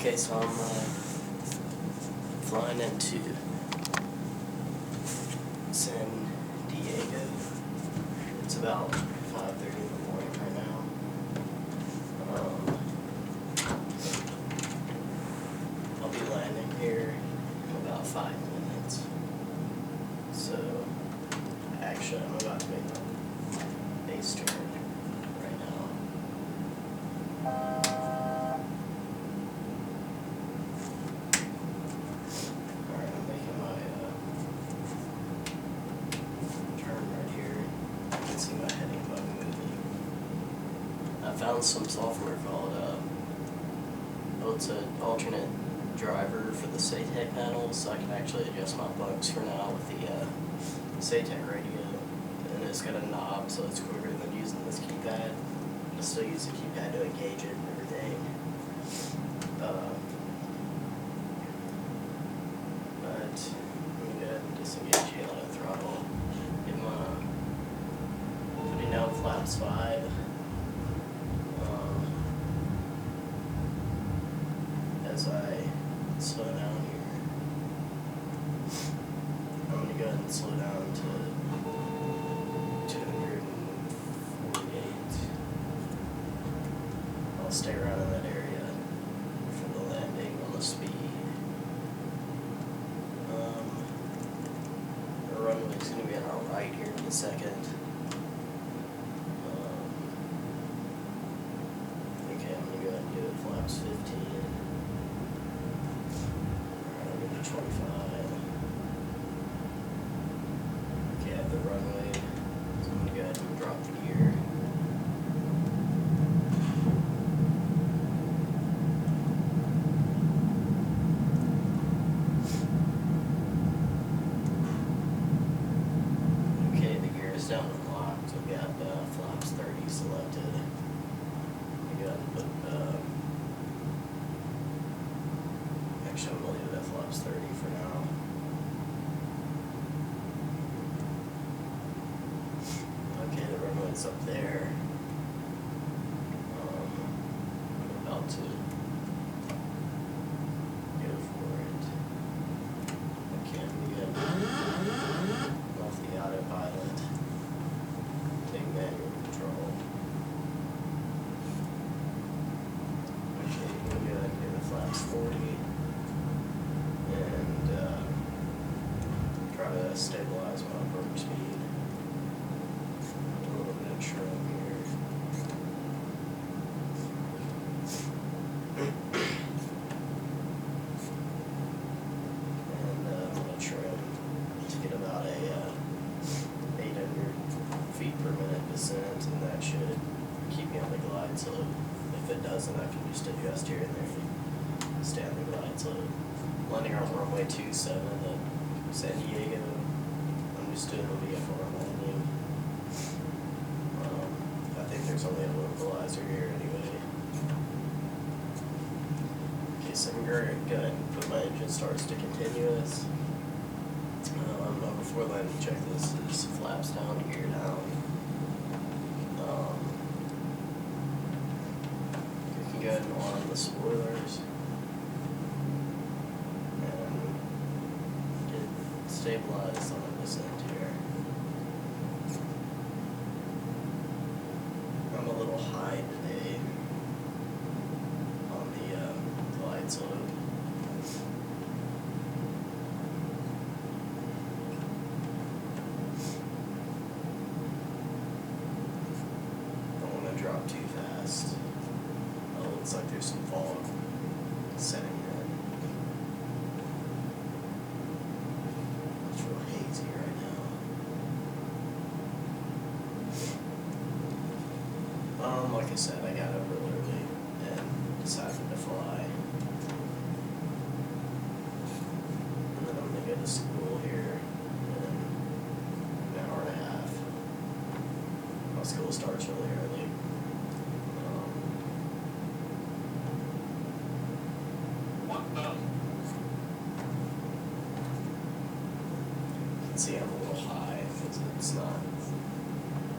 Okay, so I'm flying into Sandiego. It's about 5:30 in the morning right now. I'll be landing here in about 5 minutes. So, actually, I'm about to make a base turn right now. Alright, I'm making my turn right here. You can see my heading button moving. I found some software called, it's an alternate driver for the SATEC panel, so I can actually adjust my bugs for now with the SATEC radio. And it's got a knob, so it's quicker than using this keypad. I still use the keypad to engage it and everything. But let me go ahead and disengage the auto throttle. Give my putting down flaps 5. As I slow down here, I'm going to go ahead and slow down to 248. I'll stay around in that area for the landing on the speed. The runway is going to be on our right here in a second. Okay, I'm going to go ahead and do it flaps 15. 25. Okay, I have the runway, so I'm going to go ahead and drop the gear. Okay, the gear is down and locked. I've got flaps 30 selected. I'm going to go ahead and put, actually I'm going to leave it at flaps 30 for now. Okay, the runway's up there. I'm about to go for it. Okay, I'm going to get off the autopilot. Take manual control. Okay, I'm going to go ahead and give it flaps 40. And try to stabilize my upper speed. A little bit of trim here. And I'm going to trim to get about a 800 feet per minute descent, and that should keep me on the glide slope. If it doesn't, I can just adjust here and there to stay on the glide slope. Landing on runway 27 at Sandiego. I'm just doing a VFR landing. I think there's only a localizer here anyway. Okay, so I'm going to go ahead and put my engine starts to continuous. Before landing, check this. Is flaps down, gear down. You can go ahead and arm the spoilers. Stabilized on the descent here. I'm a little high today on the glide slope. Don't want to drop too fast. Oh, it looks like there's some fog setting in. Hazy right now. Like I said, I got up real early and decided to fly. And then I'm going to go to school here in an hour and a half. My school starts really early. See, I'm a little high because it's not.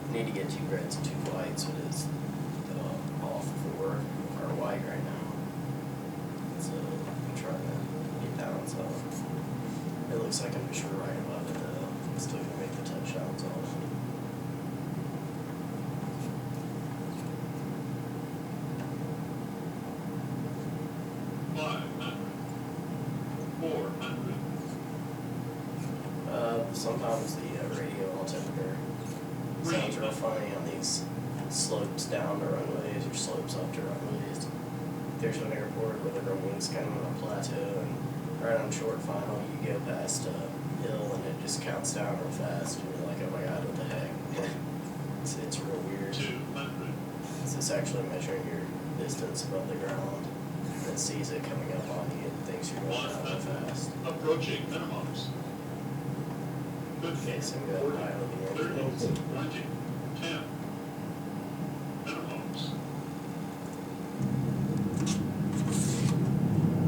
I need to get 2 grades and 2 flights, but it's off for or white right now. So looks like I'm just right above it though. I'm still gonna make the touchdowns off. Sometimes the radio altimeter sounds real funny on these slopes down to runways or slopes up to runways. There's an airport where the runway's kind of on a plateau, and right on short final you go past a hill and it just counts down real fast, and you're like, oh my god, what the heck? It's real weird. 200. It's actually measuring your distance above the ground, and it sees it coming up on you and thinks you're going down real fast. Approaching minimums. Okay, so I'm going to idle the engines. 20, 10. Minimums.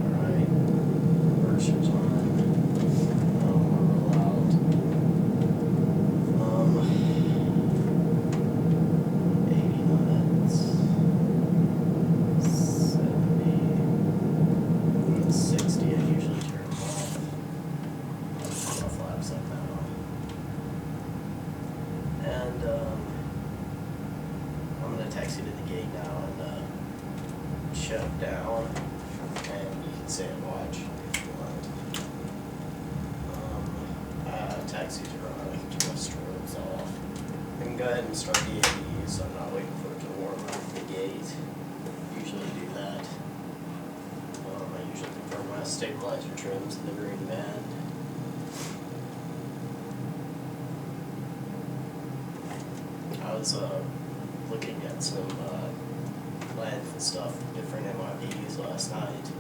Alright, reverser's on. We'll roll out. 80 knots. 70. 60, I usually turn them off. I'll flaps up now. And I'm gonna taxi to the gate now and shut down, and you can sit and watch if you want. Taxis are on, I can turn my strobes off. I can go ahead and start the ABU, so I'm not waiting for it to warm up the gate. Usually do that. I usually confirm my stabilizer trims in the green band. I was looking at some length stuff, different MIPs last night,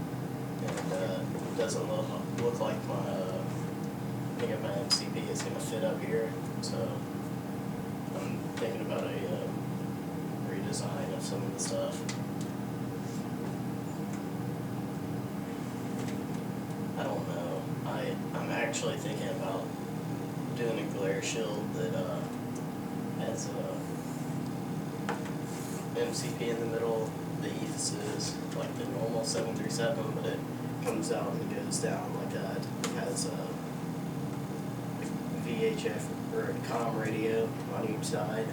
and it doesn't look like my I think my MCP is going to fit up here, so I'm thinking about a redesign of some of the stuff. I don't know. I'm actually thinking about doing a glare shield that has a MCP in the middle. The ethos is like the normal 737, but it comes out and goes down like that. It has a VHF or a comm radio on each side.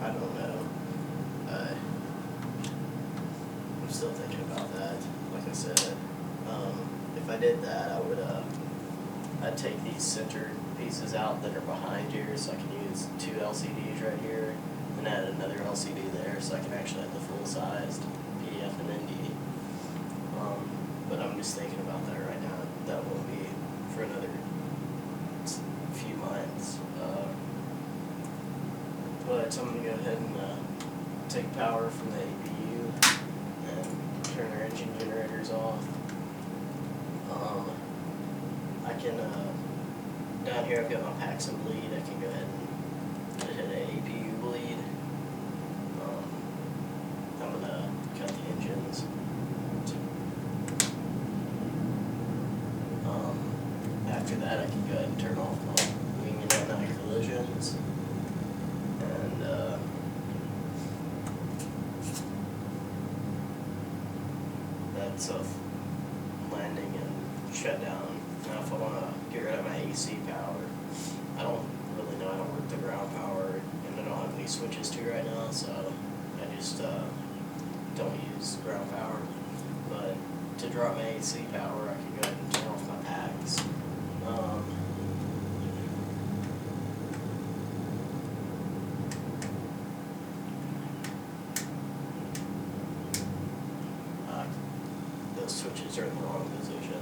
I don't know. I'm still thinking about that. Like I said, if I did that, I would I'd take these center pieces out that are behind here, so I can use 2 LCDs right here, and add another LCD there, so I can actually have the full-sized PDF and ND. But I'm just thinking about that right now. That won't be for another few months. But I'm gonna go ahead and take power from the APU and turn our engine generators off. I can, down here I've got my packs and bleed. I can go ahead and hit an APU bleed. I'm gonna cut the engines. After that, I can go ahead and turn off my wing and airline collisions. And that's a landing and shut down. Now if I want to get rid of my AC power, I don't really know how to work the ground power, and I don't have any switches to right now, so I just don't use ground power. But to drop my AC power, I can go ahead and turn off my packs. Those switches are in the wrong position.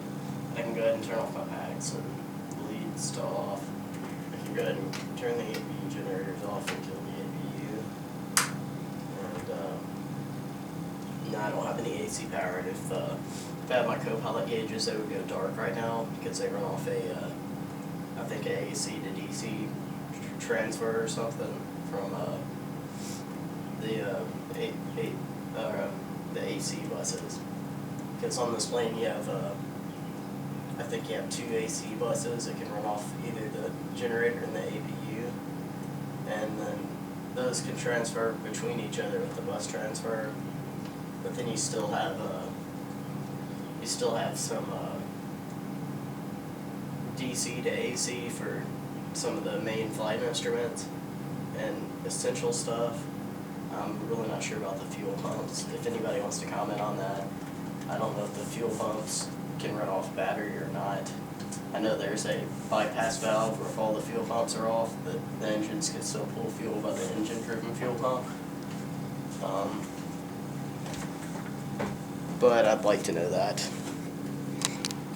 I can go ahead and turn off my packs and bleeds to off. I can go ahead and turn the APU generators off and kill the APU. And now I don't have any AC power. And if I had my co-pilot gauges, they would go dark right now because they run off a, I think a AC to DC transfer or something from the AC buses. Because on this plane you have, I think you have 2 AC buses that can run off either the generator and the APU, and then those can transfer between each other with the bus transfer. but then you still have some DC to AC for some of the main flight instruments and essential stuff. I'm really not sure about the fuel pumps. If anybody wants to comment on that, I don't know if the fuel pumps can run off battery or not. I know there's a bypass valve where if all the fuel pumps are off, the engines can still pull fuel by the engine-driven fuel pump. But I'd like to know that.